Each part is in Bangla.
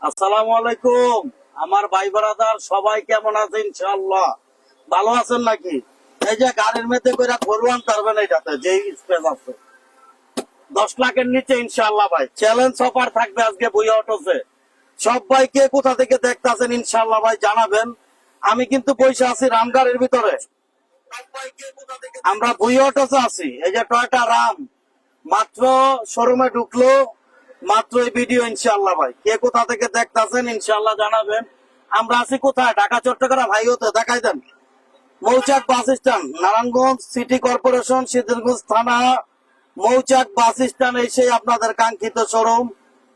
আসসালামু আলাইকুম। আমার ভাই ব্রাদার সবাই কেমন আছে? ইনশাআল্লাহ ভালো আছেন নাকি? এই যে গাড়ির মধ্যে করে ঘরওয়ান পারবেন, এটাতে যে স্পেস আছে 10 লাখের নিচে ইনশাআল্লাহ ভাই চ্যালেঞ্জ অফার থাকবে আজকে বুইয়া অটোসে। সবাই কে কোথা থেকে দেখতেছেন ইনশাআল্লাহ ভাই জানাবেন। আমি কিন্তু পয়সা আছি রামগাড়ির ভিতরে। আমরা বুইয়া অটোসে আছি। এই যে টয়োটা রাম মাত্র শোরুমে ঢুকলো, মাত্র এই ভিডিও ইনশাআল্লাহ ভাই কে কোথা থেকে দেখতেছেন ইনশাআল্লাহ জানাবেন। আমরা আছি কোথায়? ঢাকা চট্টগ্রাম হাইওয়েতে। দেখাই দেন মৌচাক bus stand, Narayanganj city corporation, Siddhirganj থানা, মৌচাক বাস স্ট্যান্ড এসে আপনাদের কাঙ্ক্ষিত শোরুম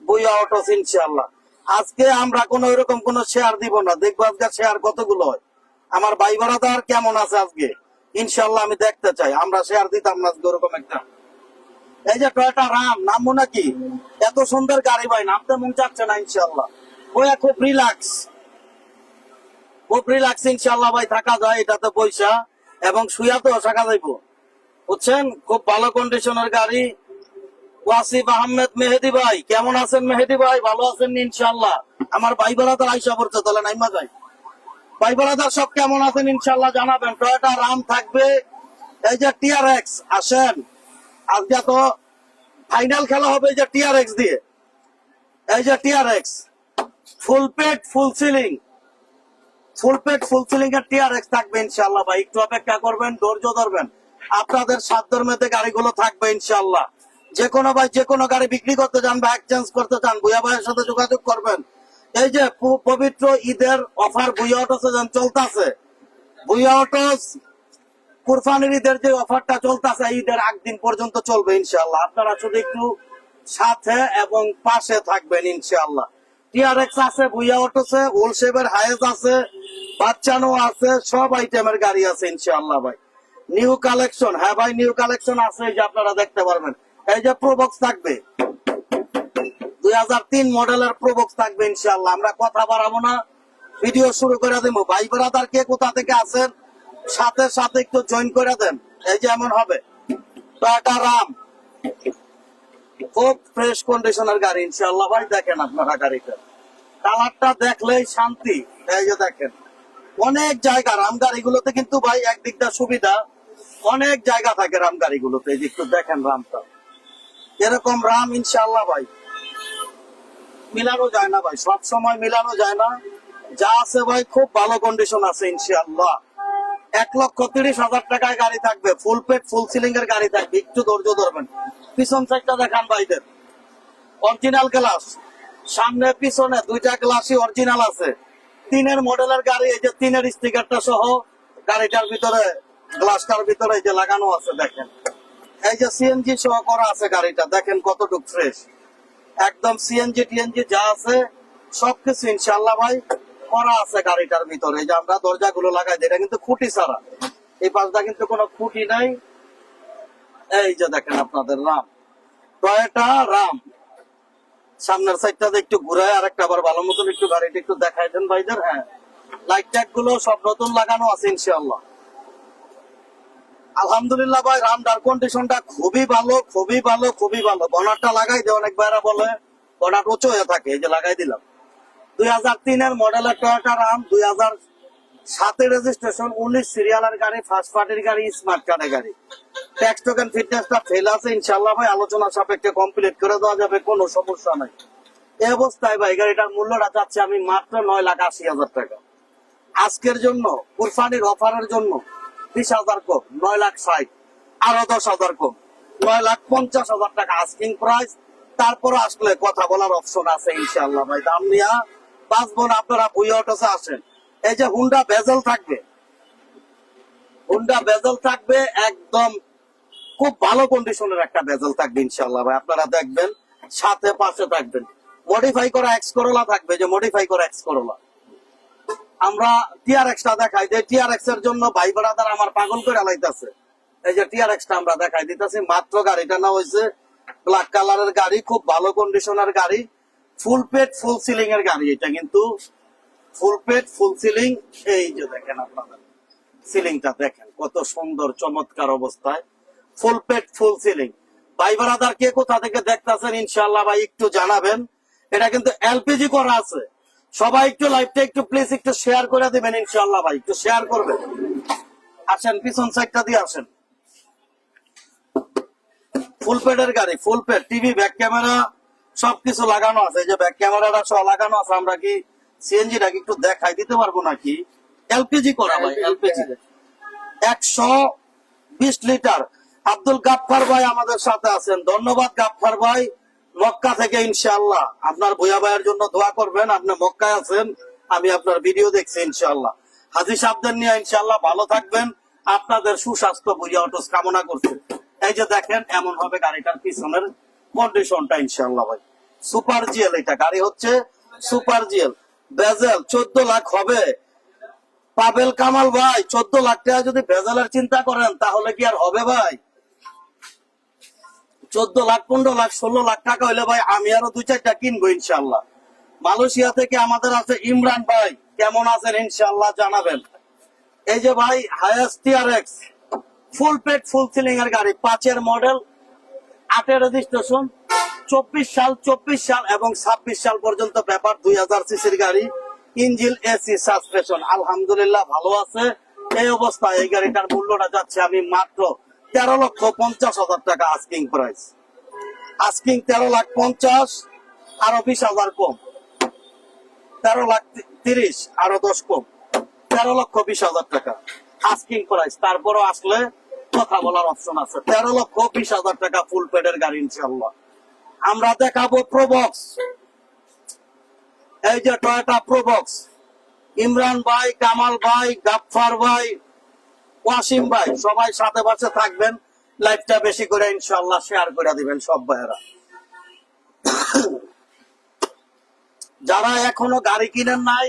বুইয়া অটোস ইনশাআল্লাহ। আজকে আমরা কোনো এরকম কোনো শেয়ার দিব না, দেখবো আজকে শেয়ার কতগুলো হয়, আমার ভাই বারাদার কেমন আছে আজকে ইনশাআল্লাহ আমি দেখতে চাই। আমরা শেয়ার দিতাম না আজকে ওরকম একটা। এই যে টয়োটা রাম, নামবো নাকি? এত সুন্দর গাড়ি ভাই, নামতে মন চাচ্ছে না ইনশাআল্লাহ। ওই খুব রিল্যাক্স, খুব রিল্যাক্স ইনশাআল্লাহ ভাই থাকা যায় এটাতে পয়সা, এবং শুয়াতেও থাকা যাইব, বুঝছেন? খুব ভালো কন্ডিশনের গাড়ি। ওয়াসিফ আহমেদ মেহেদি ভাই কেমন আছেন? মেহেদি ভাই ভালো আছেন ইনশাআল্লাহ? আমার ভাই বারাদার আইসা পড়ছে, তাহলে নাইমা যাই। ভাই বারাদার সব কেমন আছেন ইনশাআল্লাহ জানাবেন। টয়োটা রাম থাকবে। এই যে টিআরএক্স আসেন, আজকে তো ফাইনাল খেলা হবে এই যে টিআরএক্স দিয়ে। এই যে টিআরএক্স ফুল পেট ফুল সিলিং, ফুল পেট ফুল সিলিং এর টিআরএক্স থাকবে ইনশাআল্লাহ ভাই। একটু অপেক্ষা করবেন, ধৈর্য ধরবেন, আপনাদের সাধ্যের মধ্যে গাড়িগুলো থাকবে ইনশাআল্লাহ। যে কোনো ভাই যে কোনো গাড়ি বিক্রি করতে চান বা এক্সচেঞ্জ করতে চান, ভুয়া ভাইয়ের সাথে যোগাযোগ করবেন। এই যে পবিত্র ঈদের অফার ভুয়া অটোসে যেন চলতেছে, ভুয়া অটোস কুরবানির ঈদের যে অফারটা চলতেছে ঈদের আগ দিন পর্যন্ত চলবে ইনশাআল্লাহ। আপনারা শুধু একটু সাথে এবং পাশে থাকবেন ইনশাআল্লাহ। টিআরএক্স আছে ভুইয়া অটোসে, ওলশেবের হায়েজ আছে, বাচ্চানো আছে, সব আইটেমের গাড়ি আছে ইনশাআল্লাহ ভাই। নিউ কালেকশন, হ্যাঁ ভাই নিউ কালেকশন আছে, এই যে আপনারা দেখতে পারবেন। এই যে প্রোবক্স থাকবে 2003 মডেলের প্রোবক্স থাকবে ইনশাআল্লাহ। আমরা কথা বাড়াবো না, ভিডিও শুরু করে দেবো। ভাই ব্রাদার কে কোথা থেকে আছেন সাথে সাথে একটু জয়েন করে দেন। এই যে এমন হবে টয়োটা রাম, খুব ফ্রেশ কন্ডিশনের গাড়ি ইনশাআল্লাহ ভাই। দেখেন আপনারা গাড়িটা, কালারটা দেখলেই শান্তি। এই যে দেখেন অনেক জায়গা রাম গাড়িগুলোতে কিন্তু ভাই একদিকটা সুবিধা, অনেক জায়গা থাকে রাম গাড়িগুলোতে। এই যে একটু দেখেন রামটা, এরকম রাম ইনশাআল্লাহ ভাই মিলানো যায় না ভাই, সব সময় মিলানো যায় না। যা আছে ভাই খুব ভালো কন্ডিশন আছে ইনশাআল্লাহ। 1,30,000 টাকায় গাড়ি থাকবে, ফুল পেট ফুল সিলিং এর গাড়ি থাকবে। একটু ধৈর্য ধরবেন। পিছন সাইডটা দেখান ভাইদের, অরিজিনাল গ্লাস, সামনে পিছনে দুইটা গ্লাসই অরিজিনাল আছে। 3 মডেলের গাড়ি, এই যে 3 স্টিকারটা সহ গাড়িটার ভিতরে, গ্লাসটার ভিতরে এই যে লাগানো আছে দেখেন। এই যে সিএনজি সহ করা আছে গাড়িটা, দেখেন কতটুকু ফ্রেশ, একদম সিএনজি টিএনজি যা আছে সবকিছু ইনশাআল্লাহ ভাই করা আছে গাড়িটার ভিতরে। এই যে আমরা দরজাগুলো লাগাই দিই, এটা কিন্তু খুঁটি ছাড়া, এই পাশটা কিন্তু কোনো খুঁটি নাই। এই যে দেখেন আপনাদের রাম, টয়োটা রাম। সামনের সাইডটাতে একটু ঘুরে আর একটা আবার ভালো মতন একটু গাড়িটা একটু দেখাই দেন ভাইদের। হ্যাঁ, লাইট ট্যাগ গুলো সব নতুন লাগানো আছে ইনশাআল্লাহ। আলহামদুলিল্লাহ ভাই রামদার কন্ডিশনটা খুবই ভালো, খুবই ভালো, খুবই ভালো। বনারটা লাগাই দেয়, অনেক ভাইরা বলে বনার উঁচু হয়ে থাকে, এই যে লাগাই দিলাম। 2003 মডেলের টয়োটা রাম, 2007 রেজিস্ট্রেশন, 19 সিরিয়ালের গাড়ি, ফার্স্ট পার্টির গাড়ি, স্মার্ট কার্ডের গাড়ি। ট্যাক্স টোকেন ফিটনেসটা ফেল আছে ইনশাআল্লাহ ভাই, আলোচনা সাপেক্ষে কমপ্লিট করে দেওয়া যাবে, কোনো সমস্যা নাই। এই অবস্থায় ভাই গাড়িটার মূল্যটা চাচ্ছি আমি মাত্র 9,80,000 টাকা। আজকের জন্য কুরবানির অফারের জন্য 20,000 কম, 9,60,000, আরো 10,000 কম, 9,50,000 টাকা আস্কিং প্রাইস। তারপরে আসলে কথা বলার অপশন আছে ইনশাআল্লাহ ভাই। দাম নিয়া বাঁচবো না, আপনারা বুইয়া অটোসে আসেন। এই যে হুন্ডা বেজেল থাকবে, হুন্ডা বেজেল থাকবে একদম খুব ভালো কন্ডিশনের একটা বেজেল থাকবে ইনশাআল্লাহ ভাই, আপনারা দেখবেন, সাথে পাশে থাকবেন। মডিফাই করা এক্স করোলা থাকবে, যে মডিফাই করা এক্স করোলা। আমরা টিআরএক্সটা দেখাই যে টিআরএক্স এর জন্য ভাই ব্রাদার আমার পাগল করে লাইতেছে। এই যে টিআরএক্সটা আমরা দেখাই দিতেছি, মাত্র গাড়িটা না হয়েছে ব্ল্যাক কালারের গাড়ি, খুব ভালো কন্ডিশনের গাড়ি, ফুল পেট ফুল সিলিং এর গাড়ি। এটা কিন্তু ফুল পেট ফুল সিলিং। এই যে দেখেন আপনাদের সিলিংটা দেখেন কত সুন্দর চমৎকার অবস্থায়, ফুল পেট ফুল সিলিং। ভাই ব্রাদার কে কোথা থেকে দেখতেছেন ইনশাআল্লাহ ভাই একটু জানাবেন। এটা কিন্তু এলপিজি করা আছে। সবাই একটু লাইভটা একটু প্লিজ একটু শেয়ার করে দিবেন ইনশাআল্লাহ ভাই, একটু শেয়ার করবেন। আসেন পিছন সাইডটা দিয়ে আসেন। ফুল পেডের গাড়ি, ফুল পেড, টিভি, ব্যাক ক্যামেরা সবকিছু লাগানো আছে। এই যে ব্যাক ক্যামেরাটা সহ লাগানো আছে। আমরা কি সিএনজিটা একটু দেখাই দিতে পারবো নাকি? এলপিজি করা ভাই, এলপিজি 120 লিটার। আব্দুল গাফফার ভাই আমাদের সাথে আছেন, ধন্যবাদ গাফফার ভাই মক্কা থেকে। ইনশাআল্লাহ আপনার ভুয়া ভাইয়ের জন্য দোয়া করবেন। আপনি মক্কায় আছেন, আমি আপনার ভিডিও দেখছি। ইনশাআল্লাহ হাজি সাহেবদের নিয়ে ইনশাআল্লাহ ভালো থাকবেন। আপনাদের সুস্বাস্থ্য ভুয়া অটোস কামনা করছে। এই যে দেখেন এমন হবে গাড়িটার পিছনের কন্ডিশনটা ইনশাআল্লাহ ভাই। সুপার জিএল, এটা গাড়ি হচ্ছে সুপার জিএল। বেজেল 14 লাখ হবে পাবেল কামাল ভাই। 14 লাখ টাকা যদি বেজালের চিন্তা করেন তাহলে কি আর হবে ভাই? 14 লাখ, 15 লাখ, 16 লাখ টাকা হইলে ভাই আমি আরো 2-4টা কিনবো ইনশাআল্লাহ। মালয়েশিয়া থেকে আমাদের আছে ইমরান ভাই, কেমন আছেন ইনশাআল্লাহ জানাবেন। এই যে ভাই হায়াস টিআরএক্স ফুল পেড ফুল সিলিং এর গাড়ি, 5 মডেল, 8 রেজিস্ট্রেশন, 24 সাল এবং 26 সাল পর্যন্ত পেপার, 2000 সিসির গাড়ি, ইঞ্জিন, এসি, সাসপেনশন আলহামদুলিল্লাহ ভালো আছে। এই অবস্থায় এই গাড়িটার মূল্যটা যাচ্ছে আমি মাত্র 13,50,000 টাকা আস্কিং প্রাইস। আস্কিং 13,50,000, আরো 20,000 কম, 13,30,000 আরো 10 কম, 13,20,000 টাকা আস্কিং প্রাইস। তারপরও আসলে কথা বলার অপশন আছে। 13,20,000 টাকা ফুল পেডের গাড়ি ইনশাআল্লাহ। আমরা দেখাবো প্রোবক্স। এই যে টয়োটা প্রোবক্স, ইমরান ভাই, কামাল ভাই, গাফফার ভাই, ওয়াসিম ভাই সবাই সাথে পাশে থাকবেন। লাইভটা বেশি করে ইনশাআল্লাহ শেয়ার করে দিবেন সব ভাইয়েরা। যারা এখনো গাড়ি কিনেন নাই,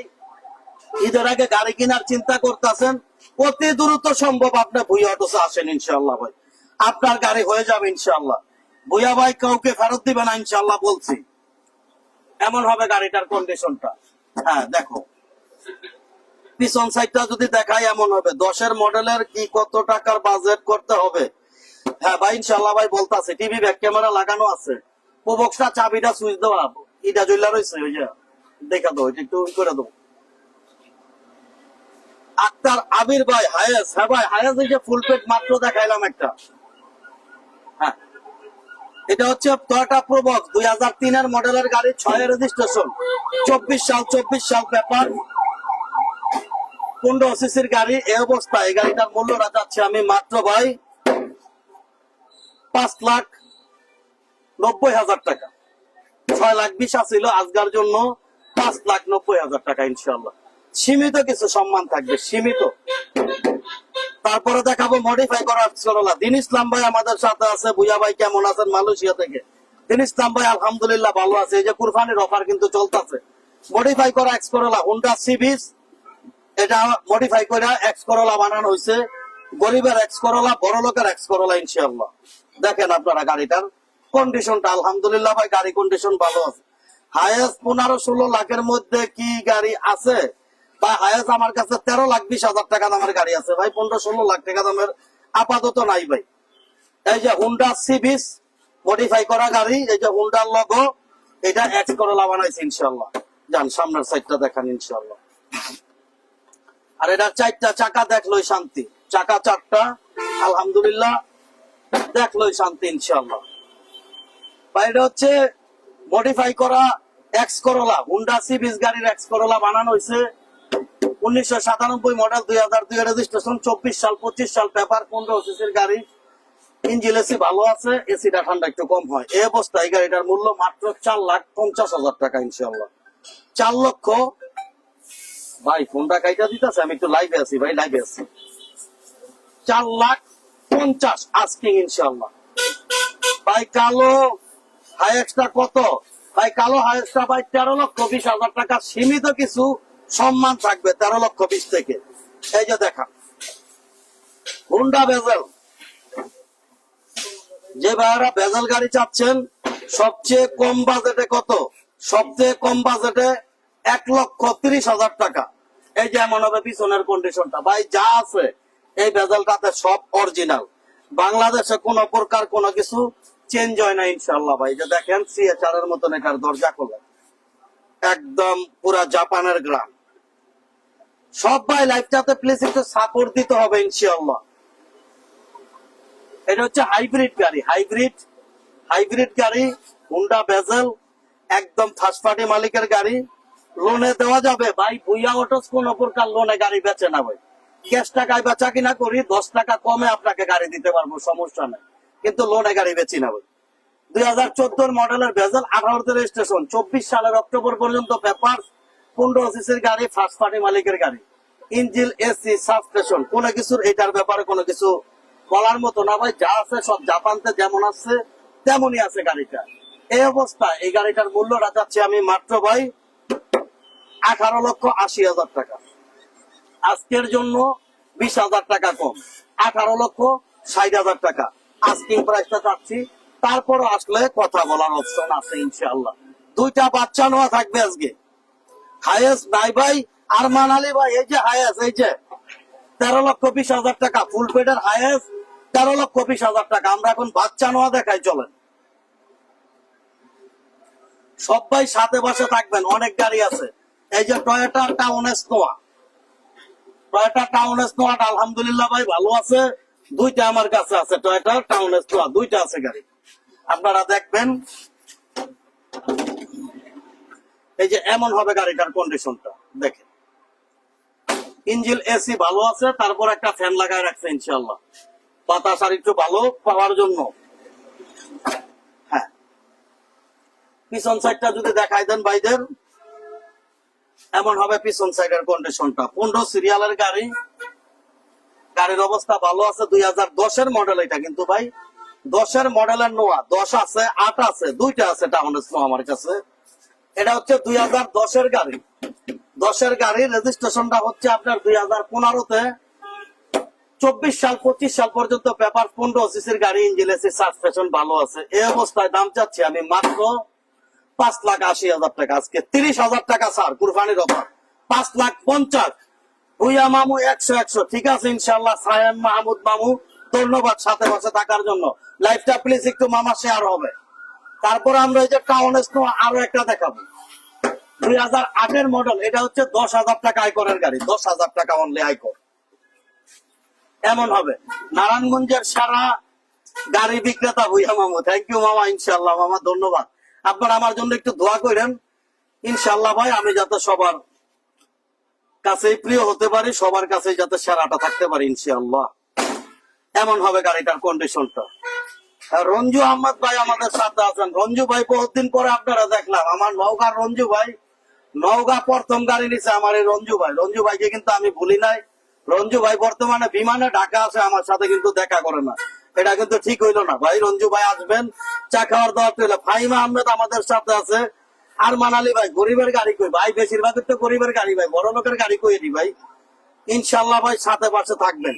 ঈদের আগে গাড়ি কেনার চিন্তা করতেছেন, অতি দ্রুত সম্ভব আপনি ভুইয়া অটোসে আসেন ইনশাআল্লাহ ভাই, আপনার গাড়ি হয়ে যাবে ইনশাআল্লাহ। ভুইয়া ভাই কাউকে ফেরত দিবে না ইনশাআল্লাহ বলছি। এমন হবে গাড়িটার কন্ডিশনটা। হ্যাঁ দেখো পিছন সাইডটা যদি দেখাই এমন হবে। 10 মডেলের কি কত টাকার বাজেট করতে হবে? হ্যাঁ ভাই ইনশাআল্লাহ ভাই বলতাছে। টিভি ব্যাক ক্যামেরা লাগানো আছে। প্রোবক্সটা চাবিটা সুইচ দেওয়া, এটা জ্বলা রয়েছে, ওই যে দেখা দাও, এটা একটু করে দাও। আক্তার আবির ভাই হায়াস, হ্যাঁ ভাই হায়াস এই যে ফুল পেড মাত্র দেখাইলাম একটা। হ্যাঁ এটা হচ্ছে টয়োটা প্রোবক্স 2003 মডেলের গাড়ি, 6 রেজিস্ট্রেশন, 24 সাল পেপার, 15 সিসির গাড়ি। এই অবস্থায় এই গাড়িটার মূল্যটা যাচ্ছে আমি মাত্র ভাই 5,90,000 টাকা। 6,20,000 ছিল, আজকের জন্য 5,90,000 টাকা ইনশাআল্লাহ। সীমিত কিছু সম্মান থাকবে, সীমিত। তারপরে দেখাবো মডিফাই করা এক্সকরোলা। দিন ইসলাম ভাই আমাদের সাথে আছে। ভুইয়া ভাই কেমন আছেন মালয়েশিয়া থেকে? দিন ইসলাম ভাই আলহামদুলিল্লাহ ভালো আছে। এই যে কুরবানির অফার কিন্তু চলতেছে। মডিফাই করা এক্সকরোলা হুন্ডা সিভিস, এটা মডিফাই করে এক্সকরোলা বানানো হয়েছে। গরিবের এক্সকরোলা, বড় লোকের এক্সকরোলা ইনশাআল্লাহ। দেখেন আপনারা গাড়িটার কন্ডিশনটা আলহামদুলিল্লাহ ভাই, গাড়ি কন্ডিশন ভালো আছে। হায়েস্ট 15-16 লাখের মধ্যে কি গাড়ি আছে? বা হায়েস্ট আমার কাছে 13,20,000 টাকা দামের গাড়ি আছে ভাই। 15-16 লাখ টাকা দামের আপাতত নাই ভাই। এই যে হুন্ডা সিভিস মডিফাই করা গাড়ি, এই যে হুন্ডার লোগো, এটা এক্সকরোলা বানাইছে ইনশাআল্লাহ। যান সামনের সাইডটা দেখান ইনশাআল্লাহ। আর এটা 4টা চাকা, দেখলোই শান্তি। চাকা 4টা আলহামদুলিল্লাহ, দেখলোই শান্তি ইনশাআল্লাহ। এটা হচ্ছে মডিফাই করা এক্সকরোলা, হুন্ডা সিভিস গাড়ির এক্সকরোলা বানানো হয়েছে। 1997 মডেল, 2002 রেজিস্ট্রেশন, 24 সাল পেপার, 15 সিসির গাড়ি, ইঞ্জিন এসি ভালো আছে, এসিটা ঠান্ডা একটু কম হয়। এই অবস্থায় এই গাড়িটার মূল্য মাত্র 4,50,000 টাকা ইনশাআল্লাহ। 4 লক্ষ ভাই ফোনটা কাইটা দিতেছে, আমি একটু লাইভে আছি ভাই, লাইভে আছি। 4,50,000 আস্কিং ইনশাআল্লাহ। ভাই কালো হাইয়েস্টটা কত? ভাই কালো হাইয়েস্টটা ভাই 13,20,000 টাকা। সীমিত কিছু সম্মান থাকবে 13,20,000 থেকে। এই যে দেখা হুন্ডা বেজেল, যে ভাইরা বেজেল গাড়ি চাচ্ছেন সবচেয়ে কম বাজেটে কত? সবচেয়ে কম বাজেটে 1,30,000 টাকা। এই যে এমন হবে পিছনের কন্ডিশনটা ভাই, যা আছে এই বেজেলটাতে সব অরিজিনাল। বাংলাদেশে কোন প্রকার কোনো কিছু চেঞ্জ হয় না ইনশাআল্লাহ ভাই। যে দেখেন সিএচআর এর মতন এটার দরজা খোলা, একদম পুরা জাপানের গ্রাম। সবাই লাইফটাতে প্লিজ একটু সাপোর্ট দিতে হবে ইনশাআল্লাহ। এটা হচ্ছে হাইব্রিড গাড়ি, হাইব্রিড গাড়ি, হুন্ডা বেজেল, একদম ফার্স্ট পার্টি মালিকের গাড়ি। লোনে দেওয়া যাবে ভাই। ভুইয়া অটোস কোন প্রকার লোনে গাড়ি বেচে না ভাই। ক্যাশ টাকায় বেচা কিনা করি, 10 টাকা কমে আপনাকে গাড়ি দিতে পারবো, সমস্যা নাই, কিন্তু লোনে গাড়ি বেচি না ভাই। 2014 মডেলের ভেজেল, 18তে রেজিস্ট্রেশন, 24 সালের অক্টোবর পর্যন্ত পেপার, 15 সিসির গাড়ি, ফার্স্ট পার্টি মালিকের গাড়ি, ইঞ্জিন, এসি, সাবস্টেশন, কোনো কিছুর এটার ব্যাপারে কোনো কিছু বলার মতো না ভাই। যা আছে সব জাপানতে যেমন আছে তেমনই আছে গাড়িটা। এই অবস্থা এই গাড়িটার মূল্যটা যাচ্ছে আমি মাত্র ভাই 18,80,000 টাকা। আজকের জন্য 20,000 টাকা কম, 18,60,000 টাকা আস্কিং প্রাইসটা চাচ্ছি। তারপরও আসলে কথা বলার অপশন আছে ইনশাআল্লাহ। 2টা বাচ্চা নেওয়া থাকবে আজকে। হায়েস্ট নাই ভাই, আরমান আলী ভাই, এই যে হায়েস্ট, এই যে 13,20,000 টাকা ফুল পেডের হায়েস্ট, 13,20,000 টাকা। আমরা এখন বাচ্চা নেওয়া দেখাই, চলেন সবাই সাথে বসে থাকবেন, অনেক গাড়ি আছে। এই যে টয়োটা টাউনেস নোয়া, টয়োটা টাউনেস নোয়াটা আলহামদুলিল্লাহ ভাই ভালো আছে। 2টা আমার কাছে আছে, টয়োটা টাউনেস নোয়া 2টা আছে গাড়ি, আপনারা দেখবেন। এই যে এমন হবে গাড়িটার কন্ডিশনটা দেখেন। ইঞ্জিন, এসি ভালো আছে, তারপর একটা ফ্যান লাগায় রাখছে ইনশাআল্লাহ, বাতাস আর একটু ভালো পাওয়ার জন্য। হ্যাঁ, পিছন সাইডটা যদি দেখাই দেন ভাইদের, এমন হবে পিছন সাইডের কন্ডিশনটা। 15 সিরিয়ালের গাড়ি, গাড়ির অবস্থা ভালো আছে। 2010-এর মডেল এটা, কিন্তু ভাই 10-এর মডেলের নোয়া 10 আছে, 8 আছে, 2টা আছে টাউনেস নোয়া আমার কাছে। এটা হচ্ছে 2010-এর গাড়ি, 10-এর গাড়ি। রেজিস্ট্রেশনটা হচ্ছে আপনার 2015-তে। 24 সাল 25 সাল পর্যন্ত পেপার, 15 সিসির গাড়ি, ইঞ্জিন, এসি, সাসপেনশন ভালো আছে। এই অবস্থায় দাম চাচ্ছি আমি মাত্র 5,80,000 টাকা। আজকে 30,000 টাকা স্যার, কুরবানির অফার 5,50,000। ভুইয়া মামু 100 ঠিক আছে ইনশাআল্লাহ। সায়াম মাহমুদ মামু, ধন্যবাদ সাথে বসে থাকার জন্য। লাইভটা প্লিজ একটু মামা শেয়ার হবে। তারপর আমরা এই যে টাউনেস নো আরো একটা দেখাবো, 2008-এর মডেল। এটা হচ্ছে 10,000 টাকা আয়করের গাড়ি, 10,000 টাকা অনলি আয়কর। এমন হবে নারায়ণগঞ্জের সারা গাড়ি বিক্রেতা ভুইয়া মামু। থ্যাংক ইউ মামা, ইনশাআল্লাহ মামা, ধন্যবাদ। আপনারা আমার জন্য একটু দোয়া করেন ইনশাআল্লাহ ভাই, আমি যাতে সবার কাছেই প্রিয় হতে পারি, সবার কাছে যাতে সেরাটা থাকতে পারি ইনশাআল্লাহ। এমন হবে গাড়িটার কন্ডিশনটা। রঞ্জু আহমদ ভাই আমাদের সাথে আছেন। রঞ্জু ভাই বহুদিন পরে আপনারা দেখলাম। আমার নওগাঁর রঞ্জু ভাই, নওগাঁ প্রথম গাড়ি নিছে আমার এই রঞ্জু ভাই। রঞ্জু ভাইকে কিন্তু আমি ভুলি নাই। রঞ্জু ভাই বর্তমানে বিমানে ঢাকা আছে, আমার সাথে কিন্তু দেখা করে না, এটা কিন্তু ঠিক হইলো না ভাই। রঞ্জু ভাই আসবেন, চা খাওয়ার দাওয়াত রইল। ফাহিমা আহমেদ আমাদের সাথে আছে। আর মানালি ভাই, গরিবের গাড়ি কই ভাই? বেশিরভাগ তো গরিবের গাড়ি ভাই, বড় লোকের গাড়ি কই নি ভাই। ইনশাআল্লাহ ভাই সাথে পাশে থাকবেন।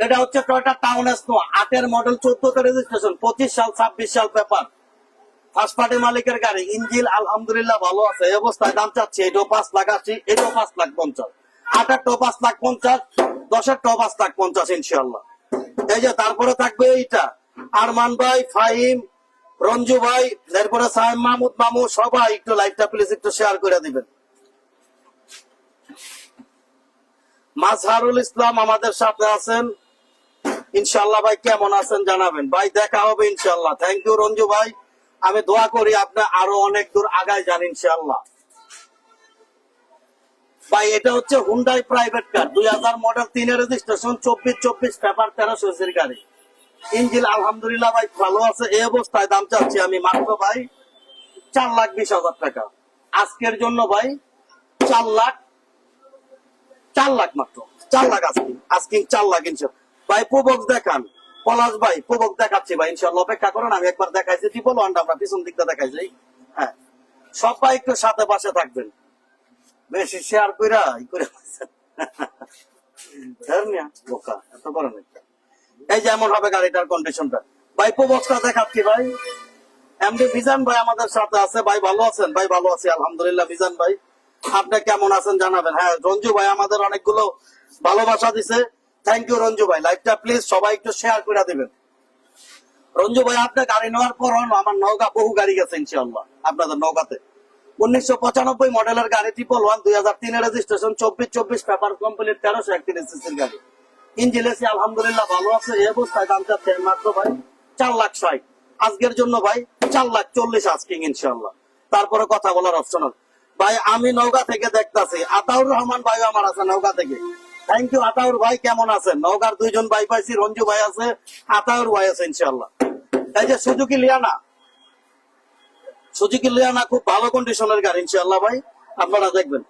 এটা হচ্ছে টয়োটা টাউনেস নো, 8-এর মডেল, 14তে রেজিস্ট্রেশন, 25 সাল 26 সাল পেপার, ফার্স্ট পার্টি মালিকের গাড়ি, ইঞ্জিন আলহামদুলিল্লাহ ভালো আছে। এই অবস্থায় দাম চাচ্ছি এটাও 5,80,000, এটাও 5,50,000, 8-এরটাও 5,50,000, 10-এরটাও 5,50,000 ইনশাআল্লাহ। এই যে তারপরে থাকবে এইটা আরমান ভাই, ফাহিম, রঞ্জু ভাই, এরপরে সাহেব মাহমুদ মামু, সবাই একটু লাইভটা প্লিজ একটু শেয়ার করে দিবেন। মাজহারুল ইসলাম আমাদের সাথে আছেন ইনশাআল্লাহ। ভাই কেমন আছেন জানাবেন ভাই, দেখা হবে ইনশাআল্লাহ। থ্যাংক ইউ রঞ্জু ভাই, আমি দোয়া করি আপনি আরো অনেক দূর আগায় যান ইনশাআল্লাহ। ভাই এটা হচ্ছে হুন্ডাই প্রাইভেট কার, 2000 মডেল, 3-এর রেজিস্ট্রেশন, 24 পেপার, 13 সিসির গাড়ি, ইঞ্জিন আলহামদুলিল্লাহ ভাই ভালো আছে। এই অবস্থায় দাম চাচ্ছি আমি মাত্র ভাই 4,20,000 টাকা। আজকের জন্য ভাই 4 লাখ মাত্র, 4 লাখ আজকিং 4 লাখ ইনশাআল্লাহ। ভাই প্রবক্স দেখান, পলাশ ভাই প্রবক্স দেখাচ্ছি ভাই ইনশাআল্লাহ, অপেক্ষা করেন। আমি একবার দেখাইছি ট্রিপল ওয়ানটা, আমরা পিছন দিকটা দেখাইছি। হ্যাঁ, সবাই একটু সাথে পাশে থাকবেন, বেশি শেয়ার কইরা বোকা এত করেন। এই যে এমন হবে গাড়িটার কন্ডিশনটা। ভাই প্রবক্সটা দেখাচ্ছি ভাই। এমডি মিজান ভাই আমাদের সাথে আছে। ভাই ভালো আছেন? ভাই ভালো আছি আলহামদুলিল্লাহ। মিজান ভাই আপনি কেমন আছেন জানাবেন। হ্যাঁ, রঞ্জু ভাই আমাদের অনেকগুলো ভালোবাসা দিছে, থ্যাংক ইউ রঞ্জু ভাই। লাইভটা প্লিজ সবাই একটু শেয়ার করে দিবেন। রঞ্জু ভাই আপনি গাড়ি নেওয়ার পর আমার নওগাঁ বহু গাড়ি গেছে ইনশাআল্লাহ, আপনাদের নওগাঁতে 1995 মডেলের গাড়ি 111 2003 রেজিস্ট্রেশন 24 পেপার কমপ্লিট 1331 সিসির গাড়ি। ইঞ্জিন এসি আলহামদুলিল্লাহ ভালো আছে। এই অবস্থায় দাম চাচ্ছে মাত্র ভাই 4,60,000। আজকের জন্য ভাই 4,40,000 আস্কিং ইনশাআল্লাহ। তারপরে কথা বলার অপশন আছে ভাই। আমি নওগাঁ থেকে দেখতাছি, আতাউর রহমান ভাই আমার আছে নওগাঁ থেকে। থ্যাংক ইউ আতাউর ভাই, কেমন আছেন? নওগাঁর দুইজন ভাই পাইছি, রঞ্জু ভাই আছে, আতাউর ভাই আছে ইনশাআল্লাহ। এই যে সুজুকি লিয়ানা, সুজুকি লিয়ানা খুব ভালো কন্ডিশনের গাড়ি ইনশাআল্লাহ ভাই, আপনারা দেখবেন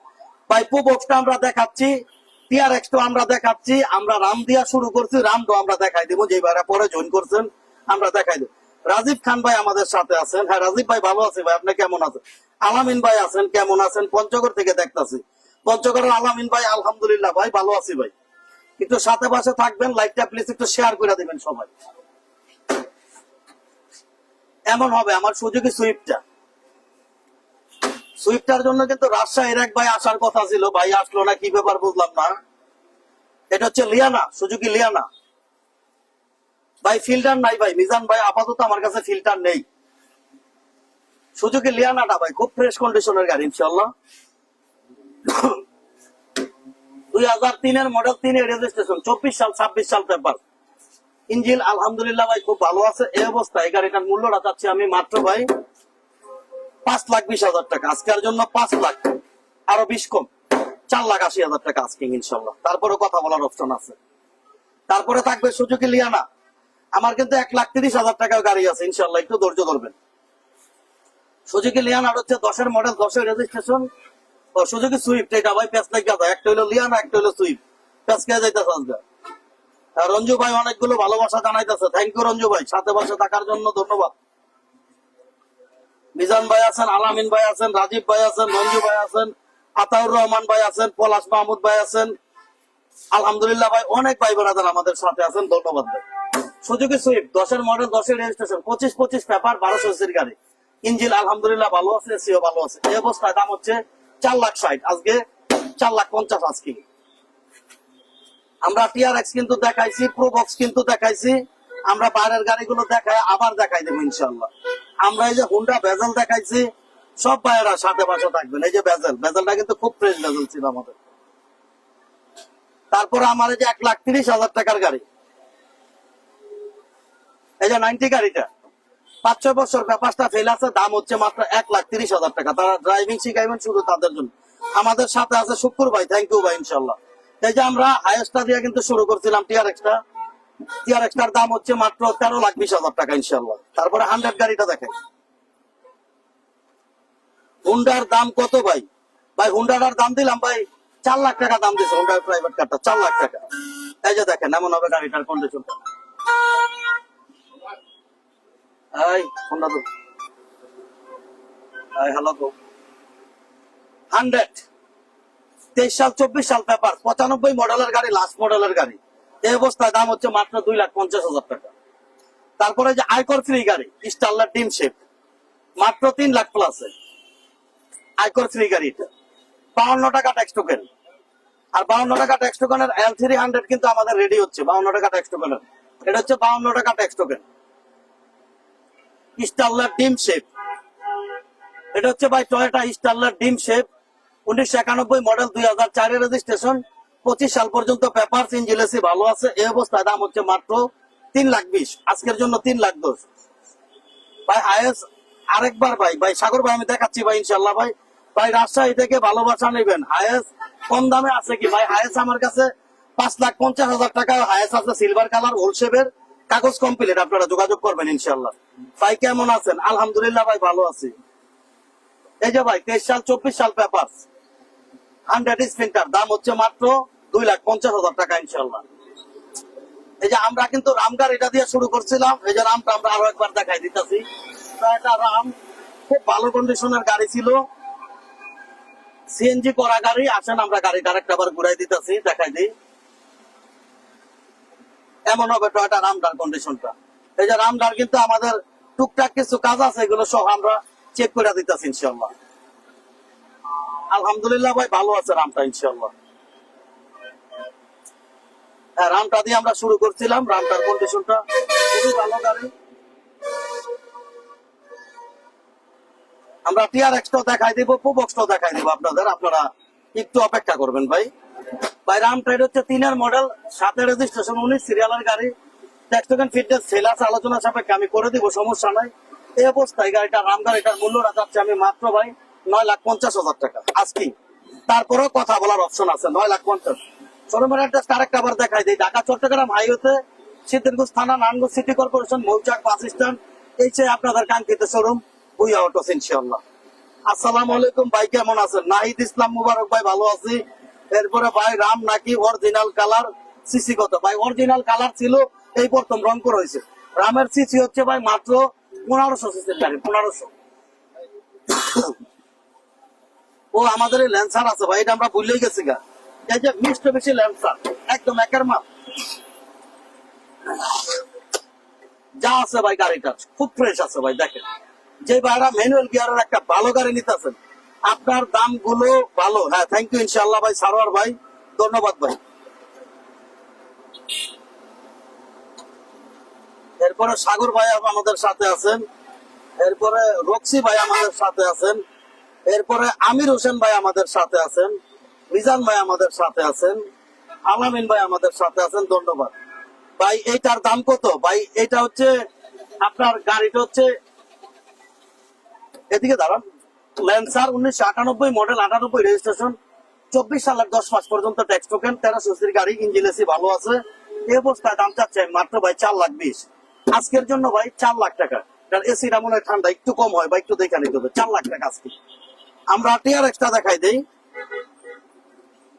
ভাই। পুবক্সটা আমরা দেখাচ্ছি, টিআরএক্স আমরা দেখাচ্ছি, আমরা রাম দিয়া শুরু করছি, রামটো আমরা দেখাই দিব। যে ভাইরা পরে জয়েন করছেন আমরা দেখাই দেব। রাজীব খান ভাই আমাদের সাথে আছেন। হ্যাঁ রাজীব ভাই ভালো আছে ভাই, আপনি কেমন আছেন? আলামিন ভাই আছেন, কেমন আছেন? পঞ্চগড় থেকে দেখতাছি, পঞ্চগড়ের আলামিন ভাই আলহামদুলিল্লাহ ভাই ভালো আছি ভাই। একটু সাথে পাশে থাকবেন, লাইকটা প্লিজ একটু শেয়ার করে দিবেন সবাই। এমন হবে আমার সুজুকি সুইফটটা, সুইফটার জন্য কিন্তু রাজশাহীর এক ভাই আসার কথা ছিল, ভাই আসলো না, কি ব্যাপার বুঝলাম না। এটা হচ্ছে লিয়ানা, সুজুকি লিয়ানা ভাই। ফিল্টার নাই ভাই, মিজান ভাই আপাতত আমার কাছে ফিল্টার নেই। সুজুকি লিয়ানাটা ভাই খুব ফ্রেশ কন্ডিশনের গাড়ি ইনশাআল্লাহ। 2003 মডেল, 3 রেজিস্ট্রেশন, 24 সাল 26 সাল পেপার। ইঞ্জিন আলহামদুলিল্লাহ ভাই খুব ভালো আছে। এই অবস্থায় এই গাড়িটার মূল্যটা চাচ্ছি আমি মাত্র ভাই 5,20,000 টাকা। আজকের জন্য 5 লাখ, আরো 20 কম, 4,80,000 টাকা আজকে ইনশাআল্লাহ। তারপরে কথা বলার অপশন আছে। তারপরে থাকবে সুজুকি লিয়ানা। আমার কিন্তু 1,30,000 টাকার গাড়ি আছে ইনশাআল্লাহ, একটু ধৈর্য ধরবেন। সুজুকি লিয়ানা হচ্ছে 10 মডেল, 10 রেজিস্ট্রেশন। ও সুজুকি সুইফট, এটা ভাই পেস লাগা যায়। একটা হলো লিয়ানা, একটা হলো সুইফট, পেস কে যাইতেছে আজকে। রঞ্জু ভাই অনেকগুলো ভালোবাসা জানাইতেছে, থ্যাংক ইউ রঞ্জু ভাই, সাথে বসে থাকার জন্য ধন্যবাদ। মিজান ভাই আছেন, আলামিন ভাই আছেন, রাজীব ভাই আছেন, রঞ্জু ভাই আছেন, আতাউর রহমান ভাই আছেন, পলাশ মাহমুদ ভাই আছেন। আলহামদুলিল্লাহ ভাই অনেক ভাই বোনাদের আমাদের সাথে আছেন, ধন্যবাদ ভাই। Suzuki Swift 10 model, 10 registration, 25 paper, 1200 সিসির গাড়ি। ইঞ্জিন আলহামদুলিল্লাহ ভালো আছে, এসিও ভালো আছে। এই অবস্থায় দাম হচ্ছে 4,60,000, আজকে 4,50,000 আজকে। আমরা টিআরএক্স কিন্তু দেখাইছি, প্রোবক্স কিন্তু দেখাইছি, আমরা বাইরের গাড়িগুলো দেখাই আবার দেখাই দেবো ইনশাআল্লাহ। আমরা এই যে হুন্ডা ভেজেল দেখাইছি, সব ভাইয়েরা সাথে পাশে থাকবেন। এই যে ভেজেলটা কিন্তু খুব ফ্রেশ ভেজেল ছিল আমাদের। তারপরে আমার এই যে 1,30,000 টাকার গাড়ি, এই যে 90 গাড়িটা 5-6 বছর পেপারটা ফেল আছে, দাম হচ্ছে মাত্র 1,30,000 টাকা। তারা ড্রাইভিং শিখাইবেন শুধু তাদের জন্য। আমাদের সাথে আছে শুক্কুর ভাই, থ্যাংক ইউ ভাই ইনশাআল্লাহ। এই যে আমরা হাইয়েস্টটা দিয়ে কিন্তু শুরু করছিলাম টিআরএক্সটার দাম হচ্ছে মাত্র 13,20,000 টাকা ইনশাআল্লাহ। তারপরে 100 গাড়িটা দেখেন, হুন্ডার দাম কত ভাই? ভাই হুন্ডার দাম দিলাম ভাই 4 লাখ টাকা দাম দিচ্ছে হুন্ডার প্রাইভেট কারটা, 4 লাখ টাকা। এই যে দেখেন এমন হবে গাড়িটার কন্ডিশনটা। এই হুন্ডা তো হ্যালো তো 100 23 সাল 24 সাল পেপার, 95 মডেলের গাড়ি, লাস্ট মডেলের গাড়ি। এই অবস্থায় দাম হচ্ছে মাত্র 2,50,000 টাকা। তারপরে যে আয়কর ফ্রি গাড়ি স্টারলার টিম শেপ, মাত্র 3 লাখ প্লাসে আয়কর ফ্রি গাড়িটা। 52 টাকা ট্যাক্স টোকেন, আর 52 টাকা ট্যাক্স টোকেনের L300 কিন্তু আমাদের রেডি হচ্ছে। 52 টাকা ট্যাক্স টোকেনের, এটা হচ্ছে 52 টাকা ট্যাক্স টোকেন। স্টারলার ডিম শেপ, এটা হচ্ছে ভাই টয়োটা স্টারলার ডিম শেপ, 1991 মডেল, 2004 রেজিস্ট্রেশন, 25 সাল পর্যন্ত পেপার, ইঞ্জিন এসি ভালো আছে। এই অবস্থায় দাম হচ্ছে মাত্র 3,20,000, আজকের জন্য 3,10,000 ভাই। হায়েস্ট আরেকবার ভাই সাগর ভাই আমি দেখাচ্ছি ভাই ইনশাল্লাহ ভাই। ভাই রাজশাহী থেকে ভালোবাসা নেবেন, হায়েস্ট কম দামে আছে কি ভাই? হায়েস্ট আমার কাছে 5,50,000 টাকা হায়েস্ট আছে, সিলভার কালার, হোলসেপের, কাগজ কমপ্লিট। আপনারা যোগাযোগ করবেন ইনশাল্লাহ। ভাই কেমন আছেন? আলহামদুলিল্লাহ ভাই ভালো আছি। এই যে ভাই 23 সাল 24 সাল পেপার, 100 স্প্রিন্টার, দাম হচ্ছে মাত্র 2,50,000 টাকা ইনশাল্লাহ। এই যে আমরা কিন্তু রাম গাড়িটা দিয়ে শুরু করছিলাম, এই যে রামটা আমরা আরো একবার দেখাই দিতেছি। এটা রাম খুব ভালো কন্ডিশনের গাড়ি ছিল, সিএনজি করা গাড়ি। আসেন আমরা গাড়িটা আরেকটা আবার ঘুরাই দিতেছি, দেখাই দিই। এমন হবে টয়োটা রামটার কন্ডিশনটা। এই যে রামটার কিন্তু আমাদের টুকটাক কিছু কাজ আছে, এগুলো সব আমরা চেক করে দিতেছি ইনশাল্লাহ। আলহামদুলিল্লাহ ভাই ভালো আছে রামটা ইনশাল্লাহ। হ্যাঁ রামটা দিয়ে আমরা শুরু করছিলাম, রামটার কন্ডিশনটা খুবই ভালো গাড়ি। আমরা টিআর এক্সটাও দেখাই দিব, প্রোবক্সটাও দেখাই দিব আপনাদের, আপনারা একটু অপেক্ষা করবেন ভাই। ভাই রাম ট্রাইড হচ্ছে 3-এর মডেল, 7-এর রেজিস্ট্রেশন, 19 সিরিয়ালের গাড়ি। টেক্সটোকেন ফিটনেস সেল আছে, আলোচনা সাপেক্ষে আমি করে দিব, সমস্যা নাই। এই অবস্থায় গাড়িটা রাম গাড়িটার মূল্য রাখাচ্ছি আমি মাত্র ভাই 9,50,000 টাকা আজকে। তারপরেও কথা বলার অপশন আছে, 9,50,000। শোরুমের অ্যাড্রেস আরেকটা আবার দেখাই দিই, ঢাকা চট্টগ্রাম হাইওয়েতে সিদ্দিরগঞ্জ থানা, নারায়ণগঞ্জ সিটি কর্পোরেশন, মৌচাক বাস স্ট্যান্ড, এই যে আপনাদের কাঙ্ক্ষিত শোরুম ভুইয়া অটোস ইনশাআল্লাহ। আসসালামু আলাইকুম ভাই, কেমন আছেন? নাহিদ ইসলাম মুবারক ভাই, ভালো আছি। এরপরে ভাই রাম নাকি অরিজিনাল কালার, সিসি কত? ভাই অরিজিনাল কালার ছিল, এই প্রথম রং করা হয়েছে। রামের সিসি হচ্ছে ভাই মাত্র 1500 সিসির গাড়ি, 1500। ও আমাদের এই ল্যান্সার আছে ভাই, এটা আমরা ভুলেই গেছি গা। এই যে মিষ্ট বেশি ল্যান্সার, একদম একের মাপ যা আছে ভাই, গাড়িটা খুব ফ্রেশ আছে ভাই। দেখেন যে ভাইরা ম্যানুয়াল গিয়ারের একটা ভালো গাড়ি নিতেছেন, আপনার দাম গুলো ভালো। হ্যাঁ, থ্যাংক ইউ ইনশাআল্লাহ ভাই, সারোয়ার ভাই, ধন্যবাদ ভাই। এরপরে সাগর ভাই আমাদের সাথে আছেন, এরপরে রক্সি ভাই আমাদের সাথে আছেন, এরপরে আমির হোসেন ভাই আমাদের সাথে আছেন, মিজান ভাই আমাদের সাথে আছেন, আলামিন ভাই আমাদের সাথে আছেন, ধন্যবাদ ভাই। এইটার দাম কত ভাই? এটা হচ্ছে আপনার গাড়িটা হচ্ছে, এদিকে দাঁড়ান, ল্যান্সার 1998 মডেল, 98 রেজিস্ট্রেশন, 24 সালের 10 মাস পর্যন্ত ট্যাক্স টোকেন, 13 সিসির গাড়ি, ইঞ্জিন এসি ভালো আছে। এই অবস্থায় দাম চাচ্ছে মাত্র ভাই 4,20,000 আজকের জন্য ভাই, 4 লাখ টাকা। এসিটা মনে হয় ঠান্ডা একটু কম হয় ভাই, একটু দেখে নিতে হবে। 4 লাখ টাকা আজকে। আমরা টিআর এক্সটা দেখাই দেই।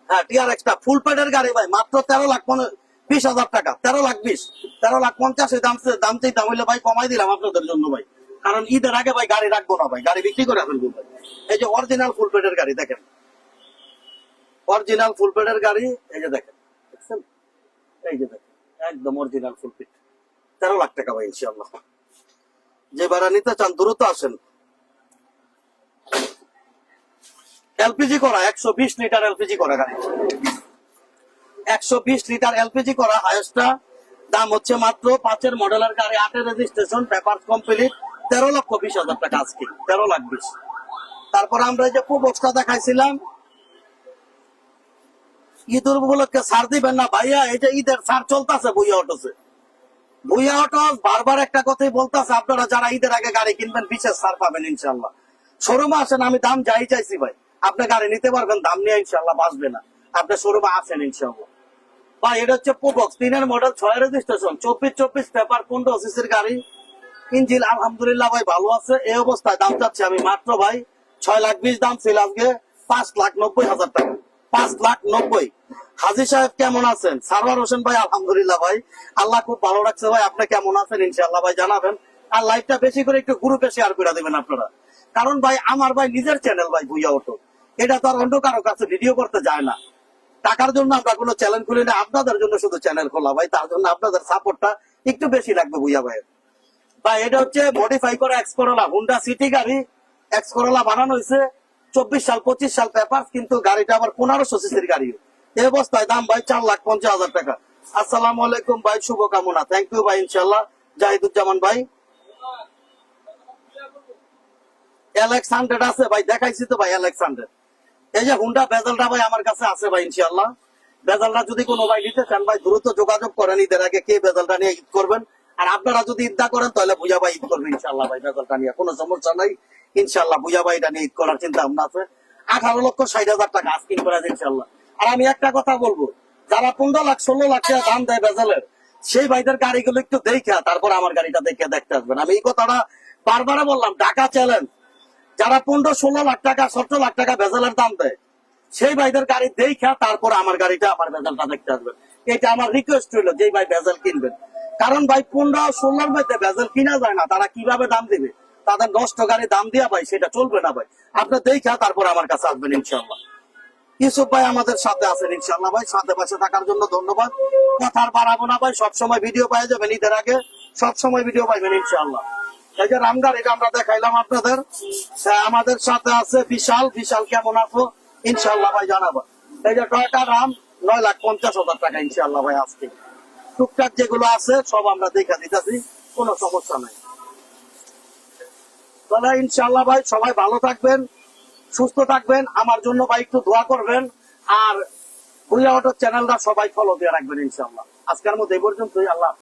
হ্যাঁ, টিআর এক্সটা ফুল পেডের গাড়ি ভাই, মাত্র 13,20,000 টাকা, 13,20,000, 13,50,000 দাম চাইতাম হইলে ভাই কমাই দিলাম আপনাদের জন্য ভাই, কারণ ঈদের আগে ভাই গাড়ি রাখবো না ভাই, গাড়ি বিক্রি করে ফেলবো ভাই। এই যে অরিজিনাল ফুল পেডের গাড়ি দেখেন, অরিজিনাল ফুল পেডের গাড়ি, এই যে দেখেন, দেখছেন? এই যে দেখেন, একদম অরিজিনাল ফুল পেড, 13 লাখ টাকা ভাই ইনশাআল্লাহ। যে ভাড়া নিতে চান দ্রুত আসেন। এলপিজি করা 120 লিটার এলপিজি করা গাড়ি, 120 লিটার এলপিজি করা হায়েস্টটা দাম হচ্ছে মাত্র 5-এর মডেলের গাড়ি, 8-এর রেজিস্ট্রেশন, পেপার কমপ্লিট, 13,20,000 টাকা আজকে, 13,20,000। তারপর আমরা এই যে প্রোবক্সটা দেখাইছিলাম, ঈদের উপলক্ষে ছাড় দিবেন না ভাইয়া? এই যে ঈদের ছাড় চলতেছে ভুইয়া অটোসে। ভুইয়া অটোস বারবার একটা কথাই বলতেছে, আপনারা যারা ঈদের আগে গাড়ি কিনবেন বিশেষ ছাড় পাবেন ইনশাল্লাহ। শোরুমে আসেন, আমি দাম যাই চাইছি ভাই, আপনি গাড়ি নিতে পারবেন, দাম নিয়ে ইনশাল্লাহ বাঁচবে না। আপনি শোরুমে আসেন ইনশাল্লাহ ভাই। এটা হচ্ছে প্রোবক্স, 3-এর মডেল, 6-এর রেজিস্ট্রেশন, 24 পেপার, 15 সিসির গাড়ি, ইঞ্জিন আলহামদুলিল্লাহ ভাই ভালো আছে। এই অবস্থায় দাম চাচ্ছি আমি মাত্র ভাই 6,20,000, দাম ছিল আজকে 5,90,000 টাকা, 5,90,000। হাজি সাহেব কেমন আছেন? সারওয়ার হোসেন ভাই আলহামদুলিল্লাহ ভাই, আল্লাহ খুব ভালো রাখছে ভাই। আপনি কেমন আছেন ইনশাআল্লাহ ভাই জানাবেন, আর লাইভটা বেশি করে একটু গ্রুপে শেয়ার করে দেবেন আপনারা, কারণ ভাই আমার ভাই নিজের চ্যানেল ভাই ভুইয়া অটো, এটা তো আর অন্য কারো কাছে ভিডিও করতে যায় না। টাকার জন্য আমরা কোনো চ্যানেল খুলি না, আপনাদের জন্য শুধু চ্যানেল খোলা ভাই, তার জন্য আপনাদের সাপোর্টটা একটু বেশি লাগবে ভুইয়া ভাই। ভাই এটা হচ্ছে মডিফাই করা এক্স করোলা, হুন্ডা সিটি গাড়ি, এক্স করোলা বানানো হয়েছে 24 সাল, 25 সাল পেপার, কিন্তু গাড়িটা আবার 1500 সিসির গাড়ি। এই অবস্থায় দাম ভাই 4,50,000 টাকা। আসসালামু আলাইকুম ভাই, শুভকামনা, থ্যাংক ইউ ভাই ইনশাল্লাহ। জাহিদুজ্জামান ভাই, LX100 আছে ভাই, দেখাইছি তো ভাই LX100। এই যে হুন্ডা বেজালটা ভাই আমার কাছে আছে ভাই ইনশাল্লাহ। বেজালটা যদি কোনো ভাই নিতে চান ভাই দ্রুত যোগাযোগ করেন, ঈদের আগে কে বেজালটা নিয়ে ঈদ করবেন। আর আপনারা যদি ঈদা করেন তাহলে ভুইয়া ভাই ঈদ করবেন ইনশাল্লাহ ভাই, বেজালটা নিয়ে কোনো সমস্যা নাই ইনশাল্লাহ। ভুইয়া ভাই এটা নিয়ে ঈদ করার চিন্তা ভাবনা আছে। 18,60,000 টাকা আস্কিং করা ইনশাল্লাহ। আর আমি একটা কথা বলবো, যারা 15 লাখ 16 লাখ টাকা দাম দেয় বেজালের, সেই ভাইদের গাড়িগুলো একটু দেখা তারপর আমার গাড়িটা দেখে দেখতে আসবেন। আমি এই কথাটা বারবার বললাম, ঢাকা চ্যালেঞ্জ, যারা 15-16 লাখ টাকা 17 লাখ টাকা বেজালের দাম দেয়, সেই ভাইদের গাড়ি দেখা তারপর আমার গাড়িটা, আমার বেজালটা দেখতে আসবেন। এটা আমার রিকোয়েস্ট হইলো, যে ভাই বেজাল কিনবেন, কারণ ভাই 15-16 মধ্যে বেজাল কিনা যায় না, তারা কিভাবে দাম দিবে? তাদের নষ্ট গাড়ি দাম দিয়া ভাই সেটা চলবে না ভাই। আপনি দেখা তারপর আমার কাছে আসবেন ইনশাল্লাহ। ইউসুফ ভাই আমাদের সাথে আছেন ইনশাল্লাহ ভাই, সাথে পাশে থাকার জন্য ধন্যবাদ। কথার বাড়াবো না ভাই, সবসময় ভিডিও পাই যাবেন, ঈদের আগে সবসময় ভিডিও পাইবেন ইনশাল্লাহ। এই যে রামগাড়, এটা আমরা দেখাইলাম আপনাদের। আমাদের সাথে আছে বিশাল, বিশাল কেমন আছো ইনশাল্লাহ ভাই জানাবো। এই যে টয়োটা রাম, 9,50,000 টাকা ইনশাল্লাহ ভাই আজকে। টুকটাক যেগুলো আছে সব আমরা দেখা দিতেছি, কোনো সমস্যা নাই। তাহলে ইনশাআল্লাহ ভাই সবাই ভালো থাকবেন, সুস্থ থাকবেন, আমার জন্য ভাই একটু দোয়া করবেন, আর ভুইয়া অটো চ্যানেলটা সবাই ফলো দিয়ে রাখবেন ইনশাআল্লাহ। আজকের মতো এই পর্যন্তই, আল্লাহ।